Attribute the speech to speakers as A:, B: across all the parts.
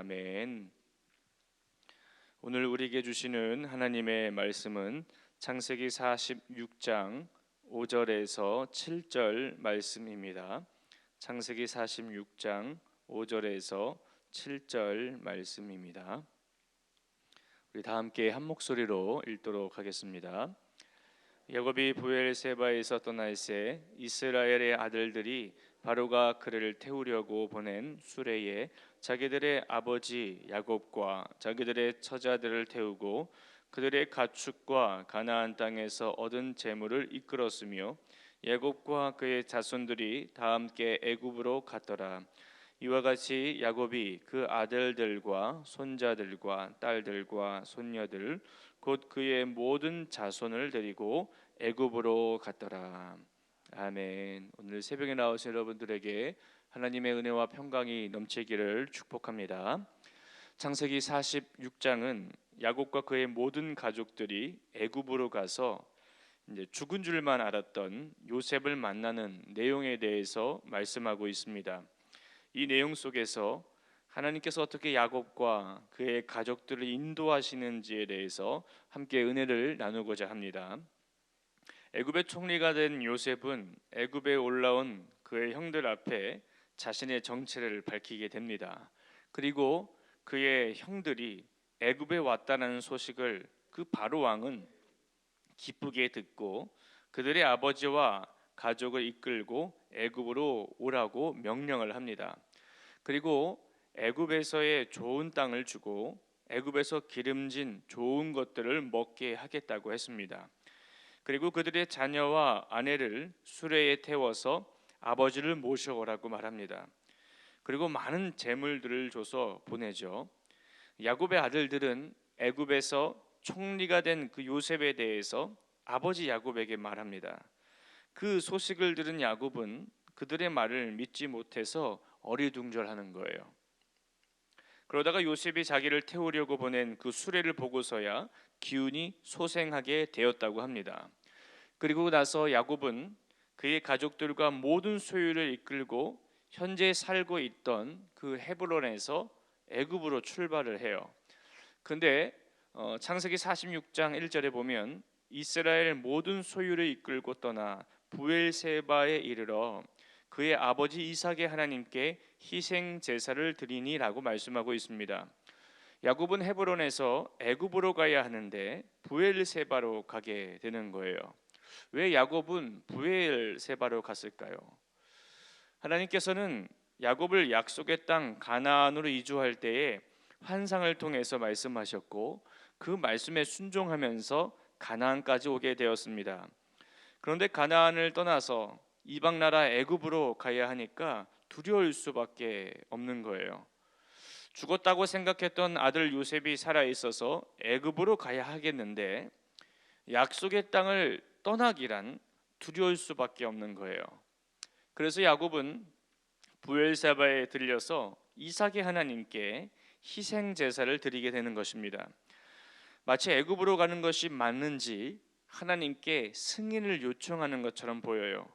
A: 아멘. 오늘 우리에게 주시는 하나님의 말씀은 창세기 46장 5절에서 7절 말씀입니다. 창세기 46장 5절에서 7절 말씀입니다. 우리 다 함께 한 목소리로 읽도록 하겠습니다. 야곱이 브엘세바에서 떠날새 이스라엘의 아들들이 바로가 그를 태우려고 보낸 수레에 자기들의 아버지 야곱과 자기들의 처자들을 태우고 그들의 가축과 가나안 땅에서 얻은 재물을 이끌었으며 야곱과 그의 자손들이 다 함께 애굽으로 갔더라. 이와 같이 야곱이 그 아들들과 손자들과 딸들과 손녀들 곧 그의 모든 자손을 데리고 애굽으로 갔더라. 아멘. 오늘 새벽에 나오신 여러분들에게 하나님의 은혜와 평강이 넘치기를 축복합니다. 창세기 46장은 야곱과 그의 모든 가족들이 애굽으로 가서 이제 죽은 줄만 알았던 요셉을 만나는 내용에 대해서 말씀하고 있습니다. 이 내용 속에서 하나님께서 어떻게 야곱과 그의 가족들을 인도하시는지에 대해서 함께 은혜를 나누고자 합니다. 애굽의 총리가 된 요셉은 애굽에 올라온 그의 형들 앞에 자신의 정체를 밝히게 됩니다. 그리고 그의 형들이 애굽에 왔다는 소식을 그 바로 왕은 기쁘게 듣고 그들의 아버지와 가족을 이끌고 애굽으로 오라고 명령을 합니다. 그리고 애굽에서의 좋은 땅을 주고 애굽에서 기름진 좋은 것들을 먹게 하겠다고 했습니다. 그리고 그들의 자녀와 아내를 수레에 태워서 아버지를 모셔오라고 말합니다. 그리고 많은 재물들을 줘서 보내죠. 야곱의 아들들은 애굽에서 총리가 된 그 요셉에 대해서 아버지 야곱에게 말합니다. 그 소식을 들은 야곱은 그들의 말을 믿지 못해서 어리둥절하는 거예요. 그러다가 요셉이 자기를 태우려고 보낸 그 수레를 보고서야 기운이 소생하게 되었다고 합니다. 그리고 나서 야곱은 그의 가족들과 모든 소유를 이끌고 현재 살고 있던 그 헤브론에서 애굽으로 출발을 해요. 근데 창세기 46장 1절에 보면 이스라엘 모든 소유를 이끌고 떠나 브엘세바에 이르러 그의 아버지 이삭의 하나님께 희생 제사를 드리니라고 말씀하고 있습니다. 야곱은 헤브론에서 애굽으로 가야 하는데 브엘세바로 가게 되는 거예요. 왜 야곱은 브엘세바로 갔을까요? 하나님께서는 야곱을 약속의 땅 가나안으로 이주할 때에 환상을 통해서 말씀하셨고 그 말씀에 순종하면서 가나안까지 오게 되었습니다. 그런데 가나안을 떠나서 이방 나라 애굽으로 가야 하니까 두려울 수밖에 없는 거예요. 죽었다고 생각했던 아들 요셉이 살아 있어서 애굽으로 가야 하겠는데 약속의 땅을 떠나기란 두려울 수밖에 없는 거예요. 그래서 야곱은 브엘세바에 들려서 이삭의 하나님께 희생 제사를 드리게 되는 것입니다. 마치 애굽으로 가는 것이 맞는지 하나님께 승인을 요청하는 것처럼 보여요.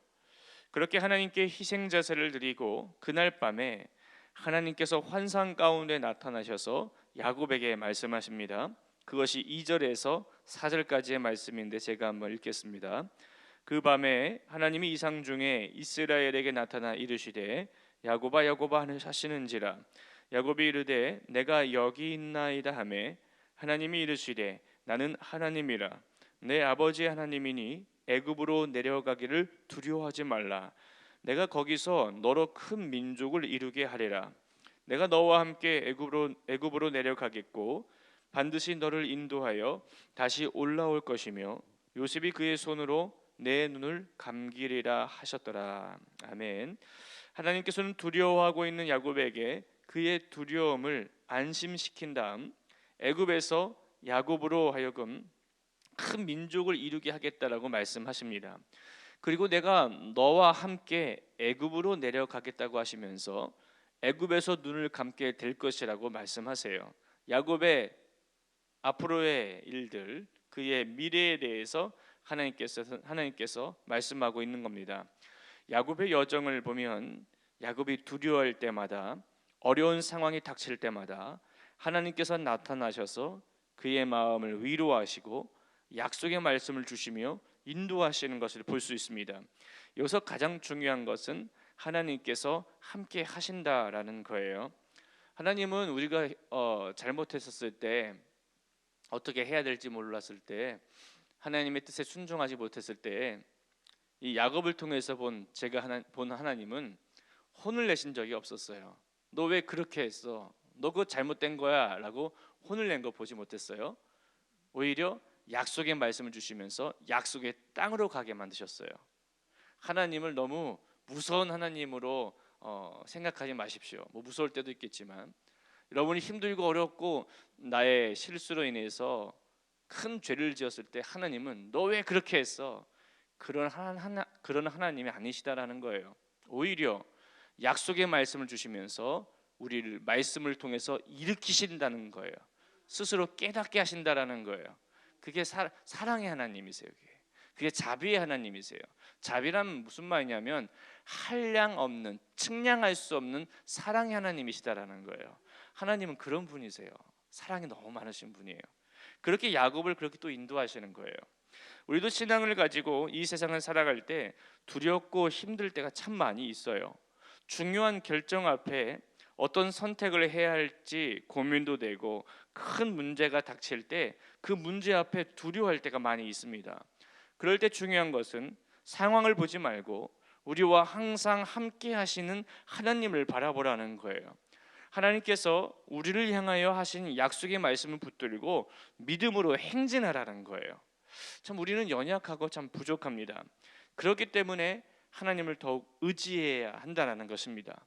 A: 그렇게 하나님께 희생 제사를 드리고 그날 밤에 하나님께서 환상 가운데 나타나셔서 야곱에게 말씀하십니다. 그것이 2절에서 4절까지의 말씀인데 제가 한번 읽겠습니다. 그 밤에 하나님이 이상 중에 이스라엘에게 나타나 이르시되 야곱아 야곱아 하시는지라. 야곱이 이르되 내가 여기 있나이다 하매 하나님이 이르시되 나는 하나님이라. 내 아버지 하나님이니 애굽으로 내려가기를 두려워하지 말라. 내가 거기서 너로 큰 민족을 이루게 하리라. 내가 너와 함께 애굽으로 내려가겠고 반드시 너를 인도하여 다시 올라올 것이며 요셉이 그의 손으로 내 눈을 감기리라 하셨더라. 아멘. 하나님께서는 두려워하고 있는 야곱에게 그의 두려움을 안심시킨 다음 애굽에서 야곱으로 하여금 큰 민족을 이루게 하겠다라고 말씀하십니다. 그리고 내가 너와 함께 애굽으로 내려가겠다고 하시면서 애굽에서 눈을 감게 될 것이라고 말씀하세요. 야곱의 앞으로의 일들, 그의 미래에 대해서 하나님께서 말씀하고 있는 겁니다. 야곱의 여정을 보면 야곱이 두려워할 때마다 어려운 상황이 닥칠 때마다 하나님께서 나타나셔서 그의 마음을 위로하시고 약속의 말씀을 주시며 인도하시는 것을 볼 수 있습니다. 여기서 가장 중요한 것은 하나님께서 함께 하신다라는 거예요. 하나님은 우리가 잘못했었을 때, 어떻게 해야 될지 몰랐을 때, 하나님의 뜻에 순종하지 못했을 때, 이 야곱을 통해서 본 하나님은 혼을 내신 적이 없었어요. 너 왜 그렇게 했어? 너 그거 잘못된 거야 라고 혼을 낸 거 보지 못했어요. 오히려 약속의 말씀을 주시면서 약속의 땅으로 가게 만드셨어요. 하나님을 너무 무서운 하나님으로 생각하지 마십시오. 뭐 무서울 때도 있겠지만, 여러분이 힘들고 어렵고 나의 실수로 인해서 큰 죄를 지었을 때 하나님은 너 왜 그렇게 했어? 그런 하나님이 아니시다라는 거예요. 오히려 약속의 말씀을 주시면서 우리를 말씀을 통해서 일으키신다는 거예요. 스스로 깨닫게 하신다라는 거예요. 그게 사랑의 하나님이세요. 그게 자비의 하나님이세요. 자비란 무슨 말이냐면 한량 없는, 측량할 수 없는 사랑의 하나님이시다라는 거예요. 하나님은 그런 분이세요. 사랑이 너무 많으신 분이에요. 그렇게 야곱을 그렇게 또 인도하시는 거예요. 우리도 신앙을 가지고 이 세상을 살아갈 때 두렵고 힘들 때가 참 많이 있어요. 중요한 결정 앞에 어떤 선택을 해야 할지 고민도 되고, 큰 문제가 닥칠 때 그 문제 앞에 두려워할 때가 많이 있습니다. 그럴 때 중요한 것은 상황을 보지 말고 우리와 항상 함께 하시는 하나님을 바라보라는 거예요. 하나님께서 우리를 향하여 하신 약속의 말씀을 붙들고 믿음으로 행진하라는 거예요. 참 우리는 연약하고 참 부족합니다. 그렇기 때문에 하나님을 더욱 의지해야 한다는 것입니다.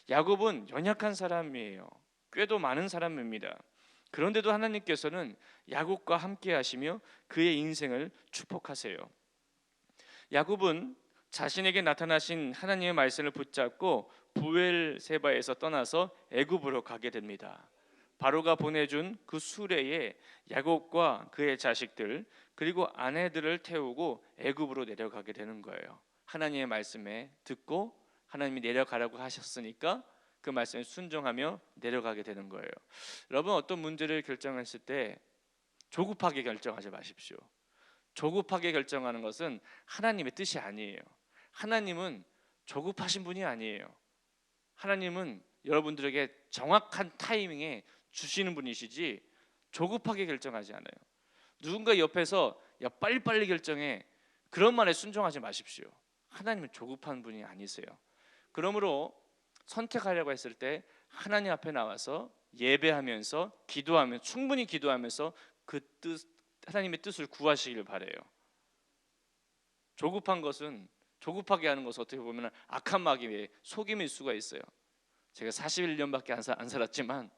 A: 야곱은 연약한 사람이에요. 꾀도 많은 사람입니다. 그런데도 하나님께서는 야곱과 함께 하시며 그의 인생을 축복하세요. 야곱은 자신에게 나타나신 하나님의 말씀을 붙잡고 부엘세바에서 떠나서 애굽으로 가게 됩니다. 바로가 보내준 그 수레에 야곱과 그의 자식들 그리고 아내들을 태우고 애굽으로 내려가게 되는 거예요. 하나님의 말씀에 듣고 하나님이 내려가라고 하셨으니까 그 말씀에 순종하며 내려가게 되는 거예요. 여러분, 어떤 문제를 결정했을 때 조급하게 결정하지 마십시오. 조급하게 결정하는 것은 하나님의 뜻이 아니에요. 하나님은 조급하신 분이 아니에요. 하나님은 여러분들에게 정확한 타이밍에 주시는 분이시지 조급하게 결정하지 않아요. 누군가 옆에서 야 빨리빨리 결정해, 그런 말에 순종하지 마십시오. 하나님은 조급한 분이 아니세요. 그러므로 선택하려고 했을 때 하나님 앞에 나와서 예배하면서 충분히 기도하면서 그 뜻, 하나님의 뜻을 구하시길 바래요. 조급하게 하는 것은 어떻게 보면 악한 마귀의 속임일 수가 있어요. 제가 41년밖에 안 살았지만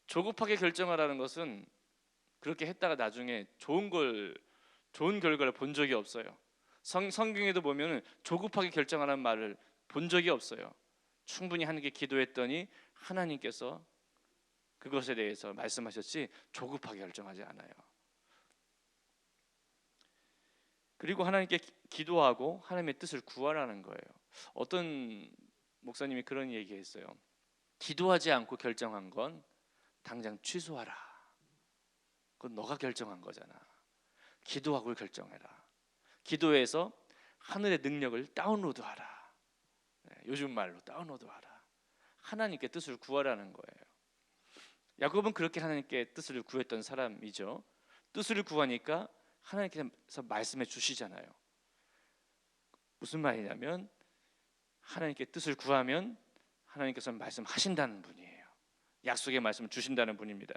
A: 조급하게 결정하라는 것은 그렇게 했다가 나중에 좋은 결과를 본 적이 없어요. 성경에도 보면 조급하게 결정하라는 말을 본 적이 없어요. 충분히 하나님께 기도했더니 하나님께서 그것에 대해서 말씀하셨지 조급하게 결정하지 않아요. 그리고 하나님께 기도하고 하나님의 뜻을 구하라는 거예요. 어떤 목사님이 그런 얘기했어요. 기도하지 않고 결정한 건 당장 취소하라. 그건 너가 결정한 거잖아. 기도하고 결정해라. 기도해서 하늘의 능력을 다운로드하라. 요즘 말로 다운로드하라. 하나님께 뜻을 구하라는 거예요. 야곱은 그렇게 하나님께 뜻을 구했던 사람이죠. 뜻을 구하니까 하나님께서 말씀해 주시잖아요. 무슨 말이냐면 하나님께 뜻을 구하면 하나님께서 말씀하신다는 분이에요. 약속의 말씀을 주신다는 분입니다.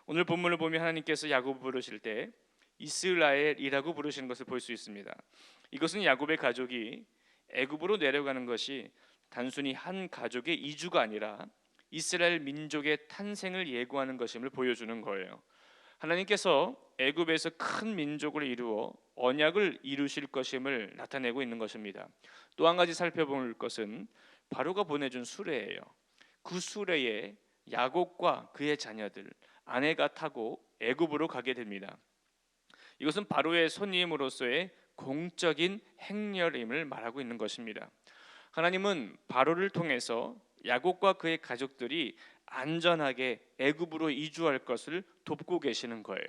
A: 오늘 본문을 보면 하나님께서 야곱을 부르실 때 이스라엘이라고 부르시는 것을 볼 수 있습니다. 이것은 야곱의 가족이 애굽으로 내려가는 것이 단순히 한 가족의 이주가 아니라 이스라엘 민족의 탄생을 예고하는 것임을 보여주는 거예요. 하나님께서 애굽에서 큰 민족을 이루어 언약을 이루실 것임을 나타내고 있는 것입니다. 또 한 가지 살펴볼 것은 바로가 보내준 수레예요. 그 수레에 야곱과 그의 자녀들, 아내가 타고 애굽으로 가게 됩니다. 이것은 바로의 손님으로서의 공적인 행렬임을 말하고 있는 것입니다. 하나님은 바로를 통해서 야곱과 그의 가족들이 안전하게 애굽으로 이주할 것을 돕고 계시는 거예요.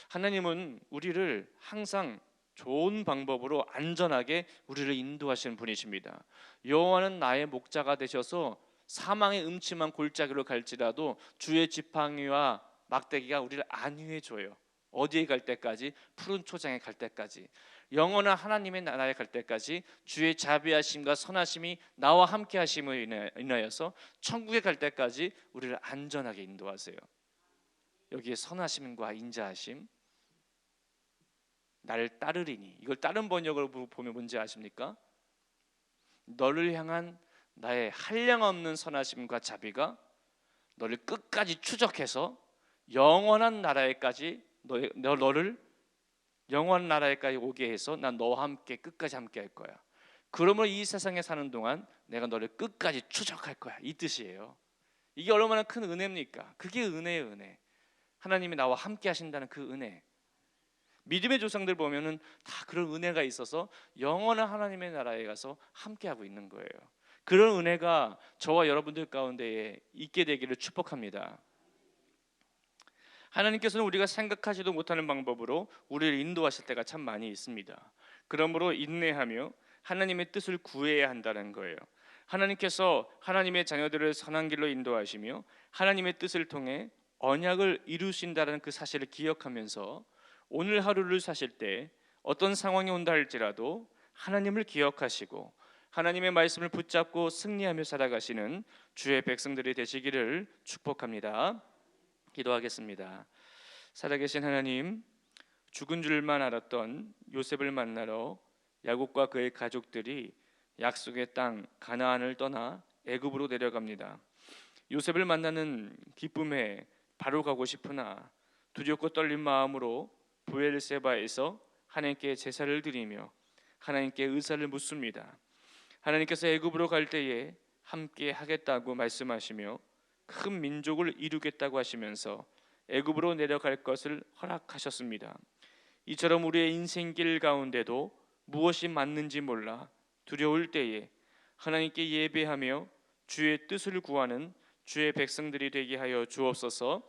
A: 하나님은 우리를 항상 좋은 방법으로 안전하게 우리를 인도하시는 분이십니다. 여호와는 나의 목자가 되셔서 사망의 음침한 골짜기로 갈지라도 주의 지팡이와 막대기가 우리를 안위해 줘요. 어디에 갈 때까지? 푸른 초장에 갈 때까지. 영원한 하나님의 나라에 갈 때까지 주의 자비하심과 선하심이 나와 함께 하심을 인하여서 천국에 갈 때까지 우리를 안전하게 인도하세요. 여기에 선하심과 인자하심, 나를 따르리니, 이걸 다른 번역으로 보면 뭔지 아십니까? 너를 향한 나의 한량없는 선하심과 자비가 너를 끝까지 추적해서 영원한 나라에까지 너를 영원한 나라에까지 오게 해서 난 너와 함께 끝까지 함께 할 거야. 그러므로 이 세상에 사는 동안 내가 너를 끝까지 추적할 거야. 이 뜻이에요. 이게 얼마나 큰 은혜입니까? 그게 은혜예요, 은혜. 하나님이 나와 함께 하신다는 그 은혜. 믿음의 조상들 보면은 다 그런 은혜가 있어서 영원한 하나님의 나라에 가서 함께 하고 있는 거예요. 그런 은혜가 저와 여러분들 가운데에 있게 되기를 축복합니다. 하나님께서는 우리가 생각하지도 못하는 방법으로 우리를 인도하실 때가 참 많이 있습니다. 그러므로 인내하며 하나님의 뜻을 구해야 한다는 거예요. 하나님께서 하나님의 자녀들을 선한 길로 인도하시며 하나님의 뜻을 통해 언약을 이루신다는 그 사실을 기억하면서 오늘 하루를 사실 때 어떤 상황이 온다 할지라도 하나님을 기억하시고 하나님의 말씀을 붙잡고 승리하며 살아가시는 주의 백성들이 되시기를 축복합니다. 기도하겠습니다. 살아계신 하나님, 죽은 줄만 알았던 요셉을 만나러 야곱과 그의 가족들이 약속의 땅 가나안을 떠나 애굽으로 내려갑니다. 요셉을 만나는 기쁨에 바로 가고 싶으나 두렵고 떨린 마음으로 브엘세바에서 하나님께 제사를 드리며 하나님께 의사를 묻습니다. 하나님께서 애굽으로 갈 때에 함께 하겠다고 말씀하시며 큰 민족을 이루겠다고 하시면서 애굽으로 내려갈 것을 허락하셨습니다. 이처럼 우리의 인생길 가운데도 무엇이 맞는지 몰라 두려울 때에 하나님께 예배하며 주의 뜻을 구하는 주의 백성들이 되게 하여 주옵소서.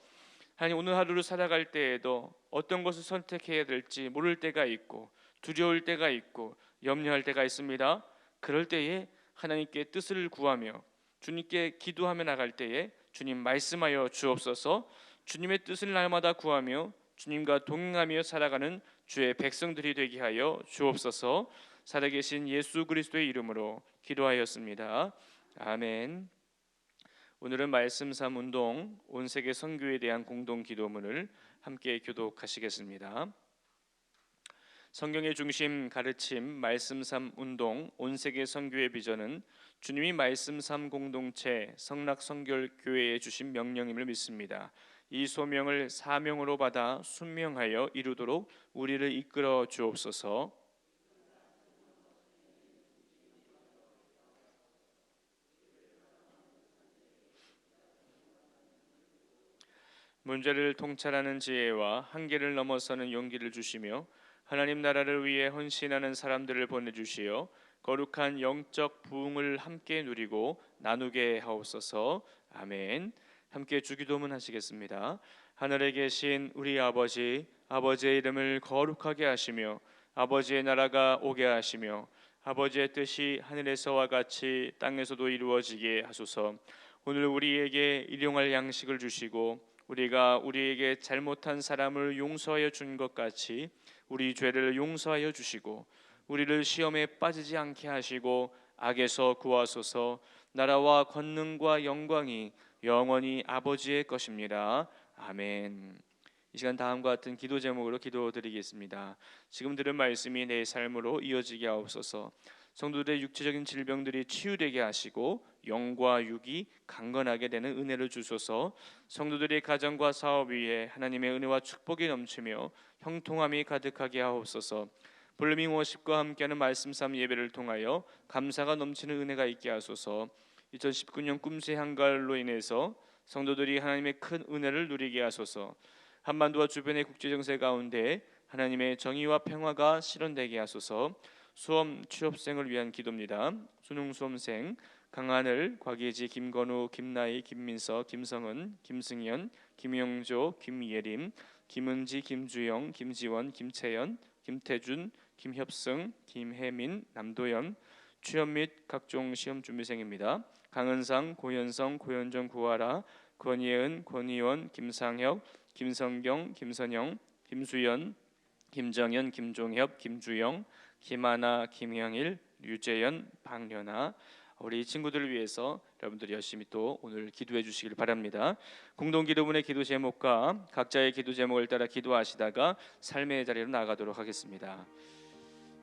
A: 하나님, 오늘 하루를 살아갈 때에도 어떤 것을 선택해야 될지 모를 때가 있고 두려울 때가 있고 염려할 때가 있습니다. 그럴 때에 하나님께 뜻을 구하며 주님께 기도하며 나갈 때에 주님 말씀하여 주옵소서. 주님의 뜻을 날마다 구하며 주님과 동행하며 살아가는 주의 백성들이 되게 하여 주옵소서. 살아계신 예수 그리스도의 이름으로 기도하였습니다. 아멘. 오늘은 말씀 삼 운동 온 세계 선교에 대한 공동 기도문을 함께 교독하시겠습니다. 성경의 중심 가르침 말씀 삼 운동 온 세계 선교의 비전은 주님이 말씀 삼 공동체 성락성결교회에 주신 명령임을 믿습니다. 이 소명을 사명으로 받아 순명하여 이루도록 우리를 이끌어 주옵소서. 문제를 통찰하는 지혜와 한계를 넘어서는 용기를 주시며 하나님 나라를 위해 헌신하는 사람들을 보내주시어 거룩한 영적 부흥을 함께 누리고 나누게 하옵소서. 아멘. 함께 주기도문 하시겠습니다. 하늘에 계신 우리 아버지, 아버지의 이름을 거룩하게 하시며 아버지의 나라가 오게 하시며 아버지의 뜻이 하늘에서와 같이 땅에서도 이루어지게 하소서. 오늘 우리에게 일용할 양식을 주시고 우리가 우리에게 잘못한 사람을 용서하여 준 것 같이 우리 죄를 용서하여 주시고 우리를 시험에 빠지지 않게 하시고 악에서 구하소서. 나라와 권능과 영광이 영원히 아버지의 것입니다. 아멘. 이 시간 다음과 같은 기도 제목으로 기도드리겠습니다. 지금 들은 말씀이 내 삶으로 이어지게 하옵소서. 성도들의 육체적인 질병들이 치유되게 하시고 영과 육이 강건하게 되는 은혜를 주소서. 성도들의 가정과 사업 위에 하나님의 은혜와 축복이 넘치며 형통함이 가득하게 하옵소서. 볼루밍 워십과 함께하는 말씀 삼 예배를 통하여 감사가 넘치는 은혜가 있게 하소서. 2019년 꿈새 한가을로 인해서 성도들이 하나님의 큰 은혜를 누리게 하소서. 한반도와 주변의 국제정세 가운데 하나님의 정의와 평화가 실현되게 하소서. 수험 취업생을 위한 기도입니다. 수능 수험생 강하늘, 곽예지, 김건우, 김나희, 김민서, 김성은, 김승현, 김용조, 김예림, 김은지, 김주영, 김지원, 김채연, 김태준, 김협승, 김혜민, 남도연, 취업 및 각종 시험 준비생입니다. 강은상, 고현성, 고현정, 구하라, 권예은, 권희원, 김상혁, 김성경, 김선영, 김수연, 김정현, 김종협, 김주영, 김하나, 김형일, 류재현, 박연아, 우리 친구들을 위해서 여러분들이 열심히 또 오늘 기도해 주시길 바랍니다. 공동 기도문의 기도 제목과 각자의 기도 제목을 따라 기도하시다가 삶의 자리로 나가도록 하겠습니다.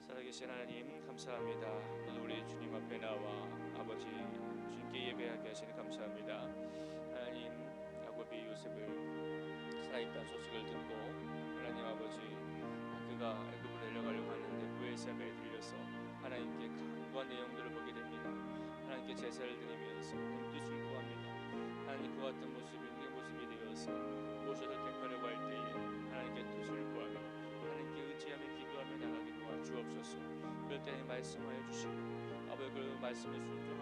A: 살아계신 하나님 감사합니다. 오늘 우리 주님 앞에 나와 아버지 주님께 예배하게 하시니 감사합니다. 하나님 야곱이 요셉을 살아있다는 소식을 듣고 하나님 아버지 그가 애굽으로 내려가려고 하는데 그의 삶에 들려서 하나님께 강구한 내용들을 보게 됩니다. 하나님께 제사를 드리면서 온 뜻을 구합니다. 하나님 그 같은 모습이 우리의 모습이 되어서 무엇을 택하려고 할 때에 하나님께 뜻을 구하며 하나님께 의지하며 기도하며 나가게 도와주옵소서. 그럴 때에 말씀하여 주시고 아버지 그 말씀에 순종하여